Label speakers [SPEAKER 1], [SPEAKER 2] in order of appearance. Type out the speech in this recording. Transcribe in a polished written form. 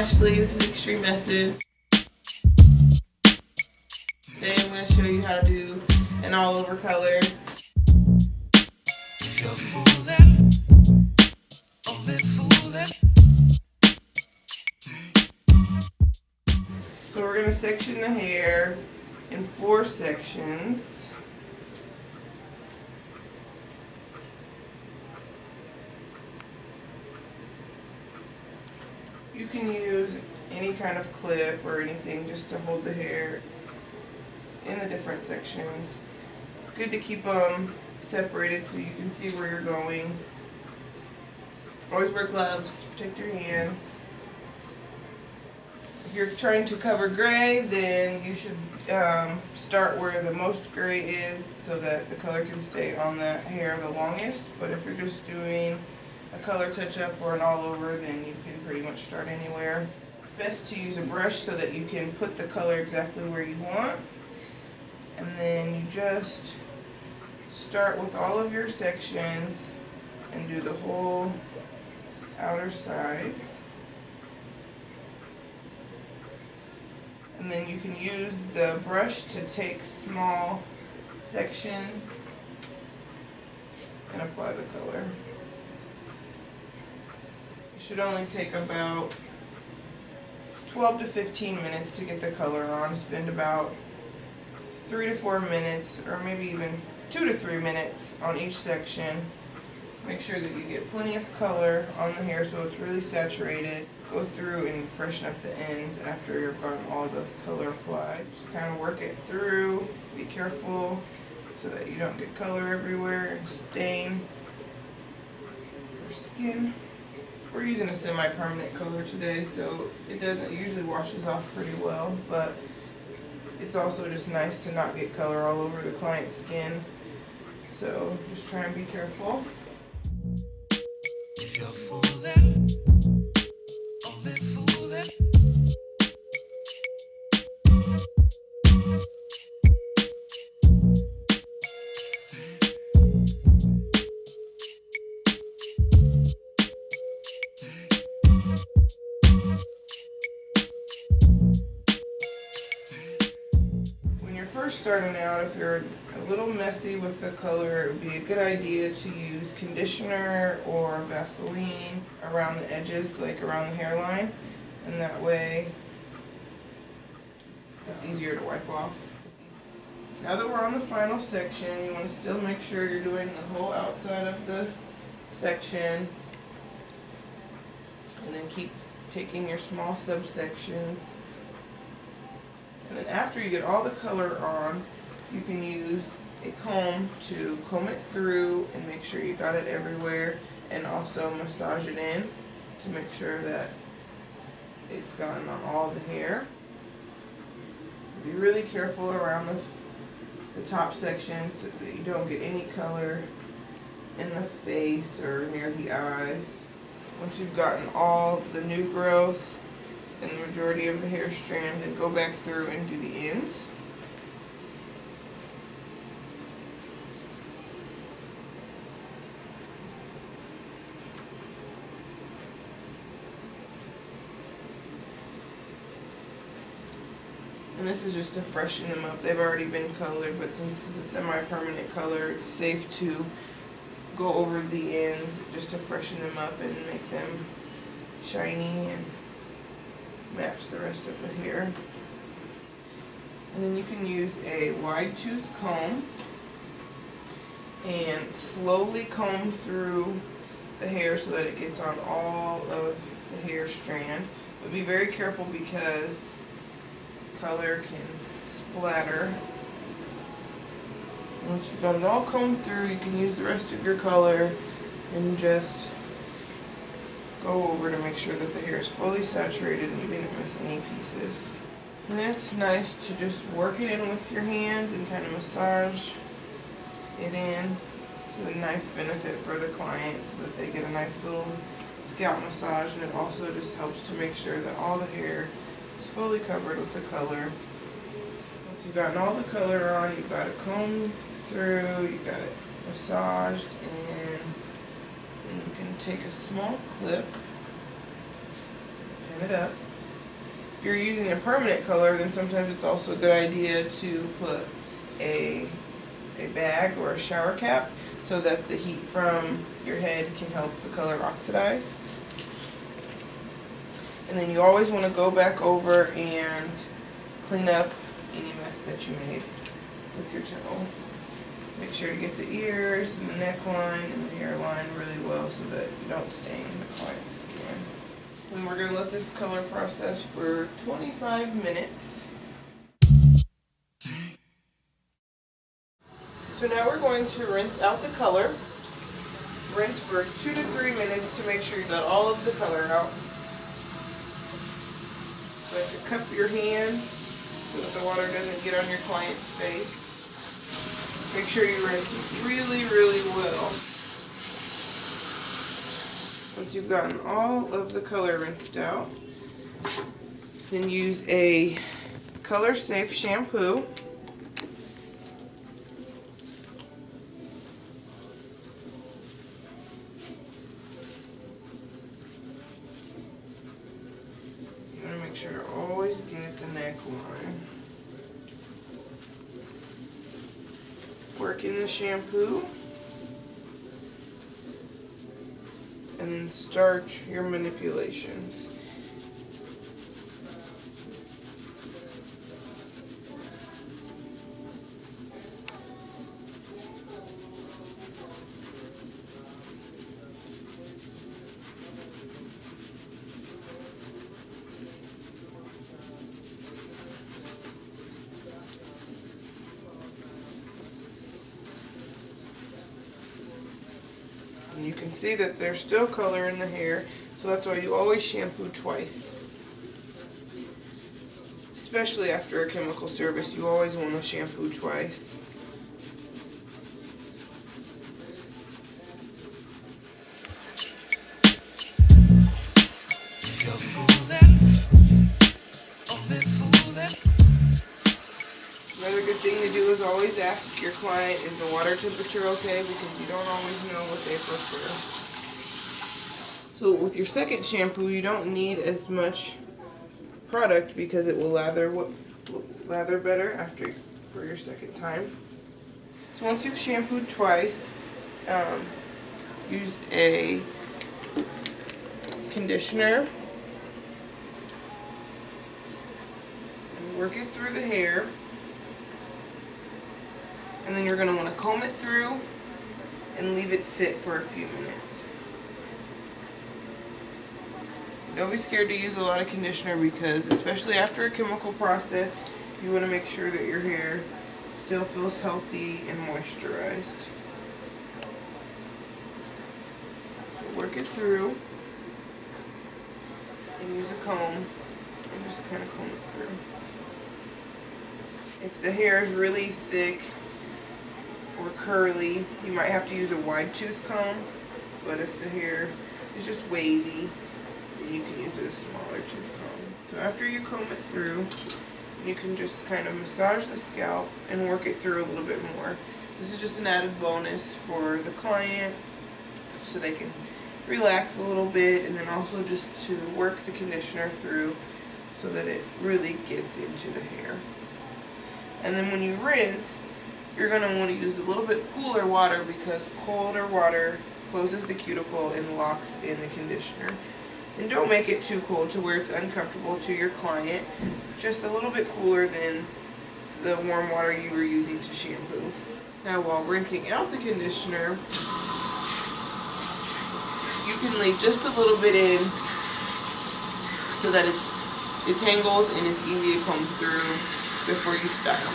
[SPEAKER 1] Ashley, this is Extreme Essence. Today I'm going to show you how to do an all over color. So we're going to section the hair in 4 sections. You can use any kind of clip or anything just to hold the hair in the different sections. It's good to keep them separated so you can see where you're going. Always wear gloves to protect your hands. If you're trying to cover gray, then you should start where the most gray is so that the color can stay on the hair the longest. But if you're just doing a color touch-up or an all-over, then you can pretty much start anywhere. It's best to use a brush so that you can put the color exactly where you want. And then you just start with all of your sections and do the whole outer side. And then you can use the brush to take small sections and apply the color. It should only take about 12 to 15 minutes to get the color on. Spend about 3 to 4 minutes, or maybe even 2 to 3 minutes on each section. Make sure that you get plenty of color on the hair so it's really saturated. Go through and freshen up the ends after you've gotten all the color applied. Just kind of work it through. Be careful so that you don't get color everywhere and stain your skin. We're using a semi-permanent color today, so it usually washes off pretty well, but it's also just nice to not get color all over the client's skin. So just try and be careful. If you're fooling, only fooling. First starting out, if you're a little messy with the color, it would be a good idea to use conditioner or Vaseline around the edges, like around the hairline, and that way it's easier to wipe off. Now that we're on the final section, you want to still make sure you're doing the whole outside of the section, and then keep taking your small subsections. And then after you get all the color on, you can use a comb to comb it through and make sure you got it everywhere, and also massage it in to make sure that it's gotten on all the hair. Be really careful around the top section so that you don't get any color in the face or near the eyes. Once you've gotten all the new growth and the majority of the hair strand, then go back through and do the ends. And this is just to freshen them up. They've already been colored, but since this is a semi-permanent color, it's safe to go over the ends just to freshen them up and make them shiny and match the rest of the hair. And then you can use a wide tooth comb and slowly comb through the hair so that it gets on all of the hair strand. But be very careful because color can splatter. Once you've got it all combed through, you can use the rest of your color and just go over to make sure that the hair is fully saturated and you didn't miss any pieces. And then it's nice to just work it in with your hands and kind of massage it in. It's a nice benefit for the client so that they get a nice little scalp massage, and it also just helps to make sure that all the hair is fully covered with the color. Once you've gotten all the color on, you've got it combed through, you've got it massaged, and then you can take a small clip, pin it up, If you're using a permanent color, then sometimes it's also a good idea to put a bag or a shower cap so that the heat from your head can help the color oxidize. And then you always want to go back over and clean up any mess that you made with your towel. Make sure to get the ears and the neckline and the hairline really well so that you don't stain the client's skin. And we're going to let this color process for 25 minutes. So now we're going to rinse out the color. Rinse for 2 to 3 minutes to make sure you got all of the color out. So you have to cup your hand so that the water doesn't get on your client's face. Make sure you rinse really, really well. Once you've gotten all of the color rinsed out, then use a color safe shampoo. You want to make sure to always get the neckline. Work in the shampoo. And then start your manipulations. And you can see that there's still color in the hair, so that's why you always shampoo twice. Especially after a chemical service, you always want to shampoo twice. Another good thing to do is always ask your client, is the water temperature okay? Because you don't always know what they prefer. So with your second shampoo, you don't need as much product because it will lather better for your second time. So once you've shampooed twice, use a conditioner and work it through the hair. And then you're going to want to comb it through and leave it sit for a few minutes. Don't be scared to use a lot of conditioner because, especially after a chemical process, you want to make sure that your hair still feels healthy and moisturized. So work it through and use a comb and just kind of comb it through. If the hair is really thick or curly, you might have to use a wide tooth comb, but if the hair is just wavy, then you can use a smaller tooth comb. So after you comb it through, you can just kind of massage the scalp and work it through a little bit more. This is just an added bonus for the client so they can relax a little bit, and then also just to work the conditioner through so that it really gets into the hair. And then when you rinse, you're going to want to use a little bit cooler water because colder water closes the cuticle and locks in the conditioner. And don't make it too cold to where it's uncomfortable to your client. Just a little bit cooler than the warm water you were using to shampoo. Now while rinsing out the conditioner, you can leave just a little bit in so that it tangles and it's easy to comb through before you style.